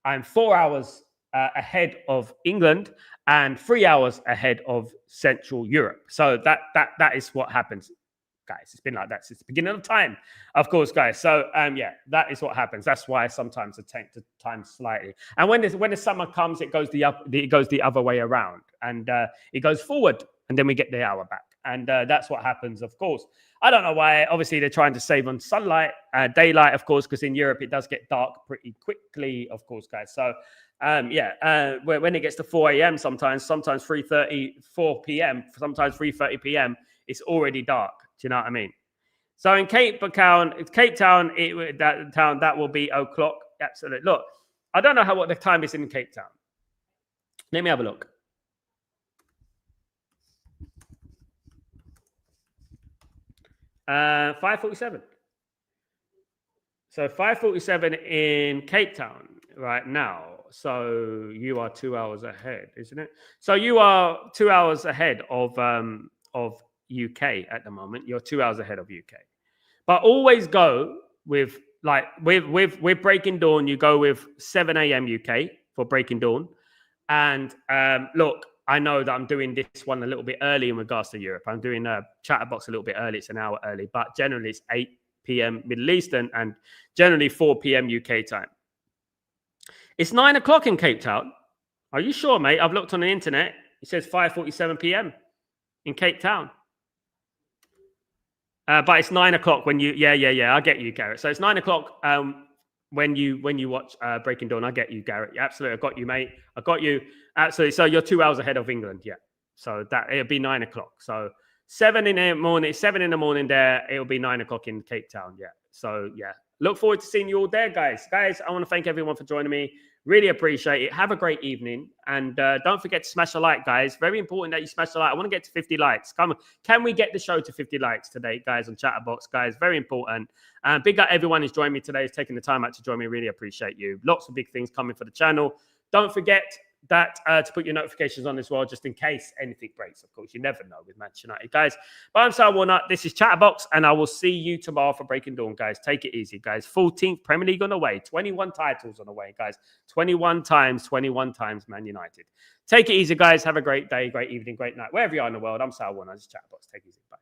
I'm 4 hours ahead of England and 3 hours ahead of Central Europe. So that is what happens, guys. It's been like that since the beginning of time, of course, guys. So yeah, that is what happens. That's why sometimes I take the time slightly. And when the summer comes, it goes the other way around, and it goes forward, and then we get the hour back. And that's what happens, of course. I don't know why. Obviously, they're trying to save on sunlight, daylight, of course, because in Europe it does get dark pretty quickly, of course, guys. So yeah, when it gets to 4 a.m. sometimes 3:30, 4 p.m., sometimes 3:30 p.m., it's already dark. Do you know what I mean? So in Cape Town, that will be o'clock. Absolutely. Look, I don't know what the time is in Cape Town. Let me have a look. Uh, 5:47. So 5:47 in Cape Town right now. So you are 2 hours ahead, isn't it? So you are 2 hours ahead of UK at the moment. You're 2 hours ahead of UK. But always go with with Breaking Dawn. You go with 7 a.m. UK for Breaking Dawn. And look, I know that I'm doing this one a little bit early in regards to Europe. I'm doing a Chatterbox a little bit early. It's an hour early, but generally it's 8 p.m. Middle Eastern and generally 4 p.m. UK time. It's 9 o'clock in Cape Town. Are you sure, mate? I've looked on the internet. It says 5:47 p.m. in Cape Town. But it's 9 o'clock when you, yeah. I get you, Garrett. So it's 9 o'clock when you watch Breaking Dawn. I get you, Garrett. Yeah, absolutely, I got you, mate. I got you. Absolutely. So you're 2 hours ahead of England. Yeah. So that it'll be 9 o'clock. So 7 in the morning there. It'll be 9 o'clock in Cape Town. Yeah. So yeah. Look forward to seeing you all there, guys. Guys, I want to thank everyone for joining me. Really appreciate it. Have a great evening. And don't forget to smash a like, guys. Very important that you smash a like. I want to get to 50 likes. Come on. Can we get the show to 50 likes today, guys, on Chatterbox, guys? Very important. Big up everyone who's joined me today, who's taking the time out to join me. Really appreciate you. Lots of big things coming for the channel. Don't forget that to put your notifications on as well, just in case anything breaks. Of course, you never know with Manchester United, guys. But I'm Sal Warner. This is Chatterbox, and I will see you tomorrow for Breaking Dawn, guys. Take it easy, guys. 14th Premier League on the way. 21 titles on the way, guys. 21 times Man United. Take it easy, guys. Have a great day, great evening, great night. Wherever you are in the world, I'm Sal Warner. This is Chatterbox. Take it easy. Bye.